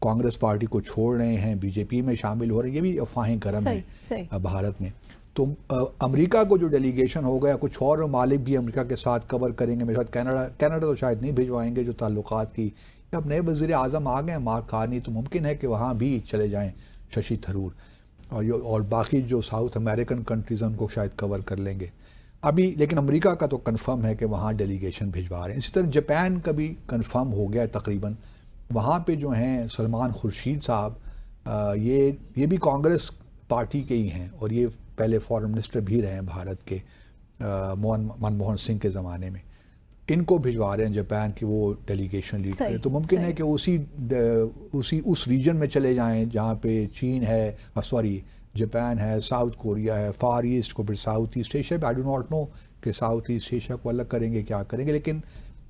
Congress party کو چھوڑ رہے ہیں، بی جے پی میں شامل ہو رہے ہیں، یہ بھی افواہیں گرم ہیں بھارت میں. تو امریکہ کو جو ڈیلیگیشن ہو گیا، کچھ اور ممالک بھی امریکہ کے ساتھ کور کریں گے. میرے ساتھ کینیڈا تو شاید نہیں بھجوائیں گے جو تعلقات کی. اب نئے وزیر اعظم آ گئے ہیں مارک کارنی، تو ممکن ہے کہ وہاں بھی چلے جائیں ششی تھرور، اور باقی جو ساؤتھ امریکن کنٹریز ہیں ان کو شاید کور کر لیں گے ابھی. لیکن امریکہ کا تو کنفرم ہے کہ وہاں ڈیلیگیشن بھجوا رہے ہیں. اسی طرح جاپان کا بھی کنفرم ہو گیا ہے تقریباً. وہاں پہ جو ہیں سلمان خورشید صاحب، یہ بھی کانگریس پارٹی کے ہی ہیں، اور یہ پہلے فارن منسٹر بھی رہے ہیں بھارت کے منموہن سنگھ کے زمانے میں. ان کو بھجوا رہے ہیں جاپان کی وہ ڈیلیگیشن لیڈ کرے. تو ممکن ہے کہ اس ریجن میں چلے جائیں جہاں پہ چین ہے، جاپان ہے، ساؤتھ کوریا ہے، فار ایسٹ کو، پھر south east Asia. I do not know کہ ساؤتھ ایسٹ ایشیا کو الگ کریں گے کیا کریں گے، لیکن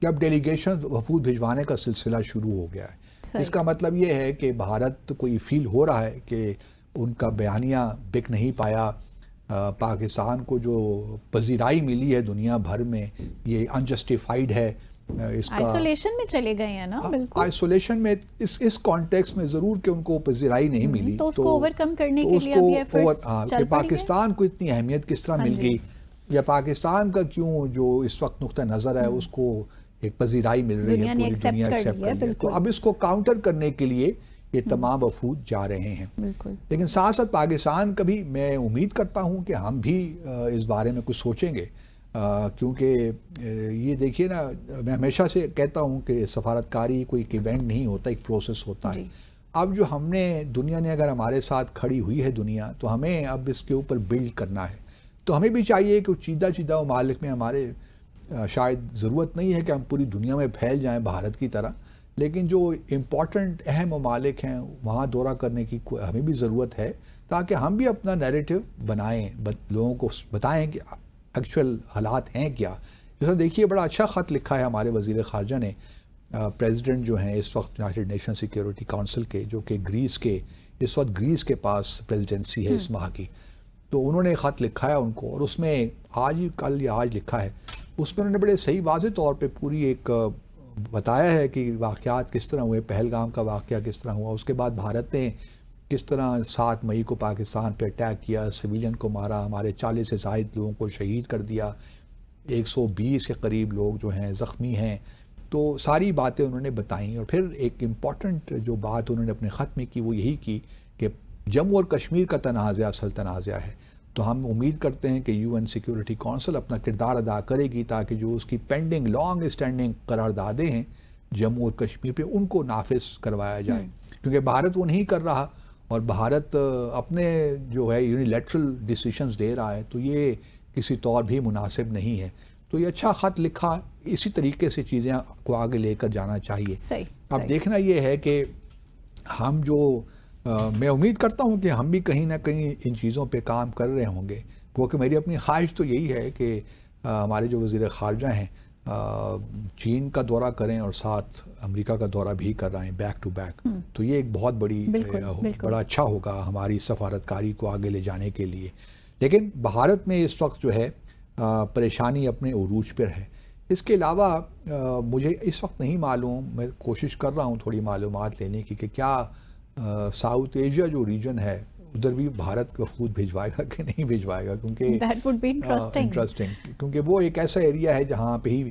اب ڈیلیگیشن وفود بھجوانے کا سلسلہ شروع ہو گیا ہے. اس کا مطلب یہ ہے کہ بھارت کو یہ فیل ہو رہا ہے کہ ان کا بیانیہ بک نہیں پایا. پاکستان کو جو پذیرائی ملی ہے دنیا بھر میں یہ انجسٹیفائیڈ ہے. اس کا آئسولیشن میں چلے گئے ہیں نا، بالکل آئسولیشن میں اس کانٹیکسٹ میں ضرور کہ ان کو پذیرائی نہیں ملی، تو اس کو اوور کم کرنے کے لیے ابھی ایفرٹس چل کہ پاکستان کو اتنی اہمیت کس طرح مل گئی، یا پاکستان کا کیوں جو اس وقت نقطہ نظر ہے اس کو ایک پذیرائی مل رہی ہے، پوری دنیا ایکسیپٹ کر رہی ہے. تو اب اس کو کاؤنٹر کرنے کے لیے یہ تمام وفود جا رہے ہیں. لیکن ساتھ ساتھ پاکستان کا بھی میں امید کرتا ہوں کہ ہم بھی اس بارے میں کچھ سوچیں گے، کیونکہ یہ دیکھیے نا، میں ہمیشہ سے کہتا ہوں کہ سفارتکاری کوئی ایک ایونٹ نہیں ہوتا، ایک پروسیس ہوتا ہے. اب جو ہم نے دنیا نے اگر ہمارے ساتھ کھڑی ہوئی ہے دنیا، تو ہمیں اب اس کے اوپر بلڈ کرنا ہے. تو ہمیں بھی چاہیے کہ چیدہ ممالک میں ہمارے شاید ضرورت نہیں ہے کہ ہم پوری دنیا میں پھیل جائیں بھارت کی طرح، لیکن جو امپورٹنٹ اہم ممالک ہیں وہاں دورہ کرنے کی ہمیں بھی ضرورت ہے، تاکہ ہم بھی اپنا نیریٹو بنائیں، لوگوں کو بتائیں کہ ایکچوئل حالات ہیں کیا. جیسا دیکھیے بڑا اچھا خط لکھا ہے ہمارے وزیر خارجہ نے پریزیڈنٹ جو ہیں اس وقت یونائیٹڈ نیشن سیکیورٹی کونسل کے، جو کہ اس وقت گریس کے پاس پریزیڈنسی ہے اس ماہ کی. تو انہوں نے خط لکھا ہے ان کو، اور اس میں کل یا آج لکھا ہے، اس میں انہوں نے بڑے صحیح واضح طور پہ پوری ایک بتایا ہے کہ واقعات کس طرح ہوئے، پہلگام کا واقعہ کس طرح ہوا، اس کے بعد بھارت نے کس طرح 7 مئی کو پاکستان پہ اٹیک کیا، سویلین کو مارا، ہمارے 40 سے زائد لوگوں کو شہید کر دیا، 120 کے قریب لوگ جو ہیں زخمی ہیں. تو ساری باتیں انہوں نے بتائیں. اور پھر ایک امپورٹنٹ جو بات انہوں نے اپنے خط میں کی وہ یہی کی کہ جموں اور کشمیر کا تنازع اصل تنازع ہے. تو ہم امید کرتے ہیں کہ UN سیکیورٹی کونسل اپنا کردار ادا کرے گی، تاکہ جو اس کی پینڈنگ لانگ اسٹینڈنگ قراردادیں ہیں جموں اور کشمیر پہ، ان کو نافذ کروایا جائے. کیونکہ بھارت وہ نہیں کر رہا، اور بھارت اپنے جو ہے یونیلیٹرل ڈیسیشنز دے رہا ہے، تو یہ کسی طور بھی مناسب نہیں ہے. تو یہ اچھا خط لکھا، اسی طریقے سے چیزیں کو آگے لے کر جانا چاہیے. اب دیکھنا یہ ہے کہ ہم میں امید کرتا ہوں کہ ہم بھی کہیں نہ کہیں ان چیزوں پہ کام کر رہے ہوں گے، کیونکہ میری اپنی خواہش تو یہی ہے کہ ہمارے جو وزیر خارجہ ہیں چین کا دورہ کریں اور ساتھ امریکہ کا دورہ بھی کر رہے ہیں بیک ٹو بیک. تو یہ ایک بہت بڑا اچھا ہوگا ہماری سفارتکاری کو آگے لے جانے کے لیے. لیکن بھارت میں اس وقت جو ہے پریشانی اپنے عروج پر ہے. اس کے علاوہ مجھے اس وقت نہیں معلوم، میں کوشش کر رہا ہوں تھوڑی معلومات لینے کی، کہ کیا ساؤتھ ایشیا جو ریجن ہے ادھر بھی بھارت وفود بھجوائے گا کہ نہیں بھجوائے گا، کیونکہ انٹرسٹنگ کیونکہ وہ ایک ایسا ایریا ہے جہاں پہ ہی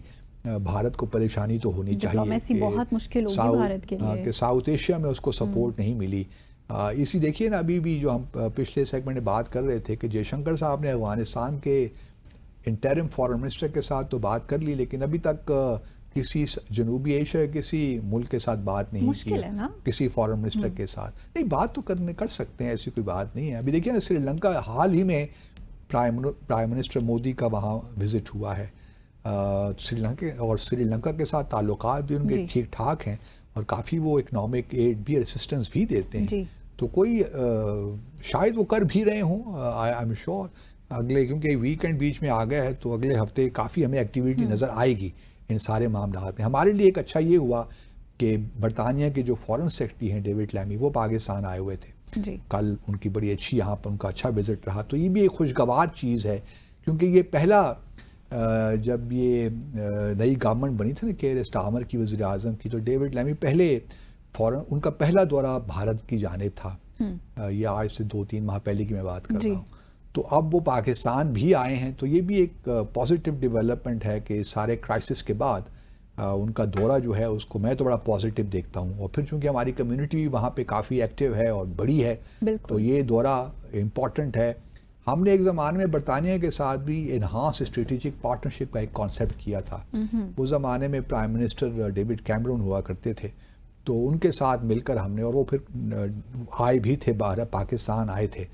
بھارت کو پریشانی تو ہونی چاہیے بہت مشکل ہوگی بھارت کے لیے کہ ساؤتھ ایشیا میں اس کو سپورٹ نہیں ملی. اسی دیکھیے نا، ابھی بھی جو ہم پچھلے سیگمنٹ میں بات کر رہے تھے کہ جے شنکر صاحب نے افغانستان کے انٹرم فارن منسٹر کے ساتھ تو بات کر لی، لیکن ابھی تک کسی جنوبی ایشیا کسی ملک کے ساتھ بات نہیں کی، کسی فارن منسٹر کے ساتھ نہیں. بات تو کر سکتے ہیں، ایسی کوئی بات نہیں ہے. ابھی دیکھیے نا، سری لنکا حال ہی میں پرائم منسٹر مودی کا وہاں وزٹ ہوا ہے سری لنکا کے ساتھ تعلقات بھی ان کے ٹھیک ٹھاک ہیں، اور کافی وہ اکنامک ایڈ بھی، اسسٹنس بھی دیتے ہیں. تو کوئی شاید وہ کر بھی رہے ہوں، آئی ایم شیور. اگلے کیونکہ ویکینڈ بیچ میں آ گیا ہے، تو اگلے ہفتے کافی ہمیں ایکٹیویٹی نظر آئے گی ان سارے معاملات میں. ہمارے لیے ایک اچھا یہ ہوا کہ برطانیہ کے جو فارن سیکرٹری ہیں ڈیوڈ لیمی، وہ پاکستان آئے ہوئے تھے کل. ان کی بڑی اچھی یہاں پر ان کا اچھا وزٹ رہا. تو یہ بھی ایک خوشگوار چیز ہے، کیونکہ یہ پہلا جب یہ نئی گورنمنٹ بنی تھی نا کیئر اسٹارمر کی وزیر اعظم کی، تو ڈیوڈ لیمی پہلے فوراً ان کا پہلا دورہ بھارت کی جانب تھا. یہ آج سے 2-3 ماہ پہلے کی میں بات کر رہا ہوں. تو اب وہ پاکستان بھی آئے ہیں, تو یہ بھی ایک پازیٹیو ڈیولپمنٹ ہے کہ سارے کرائسس کے بعد ان کا دورہ جو ہے اس کو میں تو بڑا پازیٹیو دیکھتا ہوں. اور پھر چونکہ ہماری کمیونٹی بھی وہاں پہ کافی ایکٹیو ہے اور بڑی ہے, تو یہ دورہ امپورٹنٹ ہے. ہم نے ایک زمانے میں برطانیہ کے ساتھ بھی انہانس اسٹریٹجک پارٹنرشپ کا ایک کانسیپٹ کیا تھا. اس زمانے میں پرائم منسٹر ڈیوڈ کیمرون ہوا کرتے تھے, تو ان کے ساتھ مل کر ہم نے, اور وہ پھر آئے بھی تھے, باہر پاکستان آئے تھے,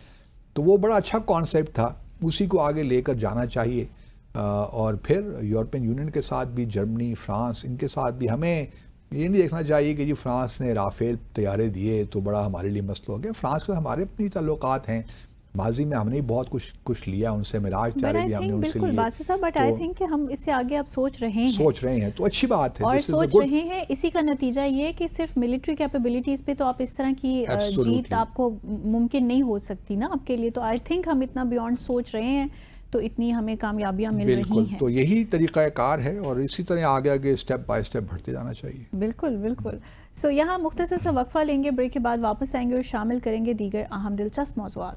تو وہ بڑا اچھا کانسیپٹ تھا. اسی کو آگے لے کر جانا چاہیے. اور پھر یورپین یونین کے ساتھ بھی, جرمنی, فرانس, ان کے ساتھ بھی ہمیں یہ نہیں دیکھنا چاہیے کہ جی فرانس نے رافیل طیارے دیے تو بڑا ہمارے لیے مسئلہ ہو گیا. فرانس کے ہمارے اپنی تعلقات ہیں, ماضی میں ہم نے بہت کچھ لیا ان سے, میراج طیارے بھی ہم نے ان سے لیے. بالکل صاحب, بٹ آئی تھنک کہ ہم اس سے آگے اب سوچ رہے ہیں تو اچھی بات ہے, اور سوچ رہے ہیں. اسی کا نتیجہ یہ کہ صرف ملٹری کیپیبلٹیز پہ تو آپ اس طرح کی جیت آپ کو ممکن نہیں ہو سکتی نا آپ کے لیے. تو آئی تھنک ہم اتنا بیونڈ سوچ رہے ہیں, تو اتنی ہمیں کامیابیاں مل رہی ہیں. تو یہی طریقہ کار ہے, اور اسی طرح آگے اسٹیپ بائی اسٹیپ بڑھتے جانا چاہیے. بالکل. سو یہاں مختصر سا وقفہ لیں گے, بریک کے بعد واپس آئیں گے اور شامل کریں گے دیگر اہم دلچسپ موضوعات.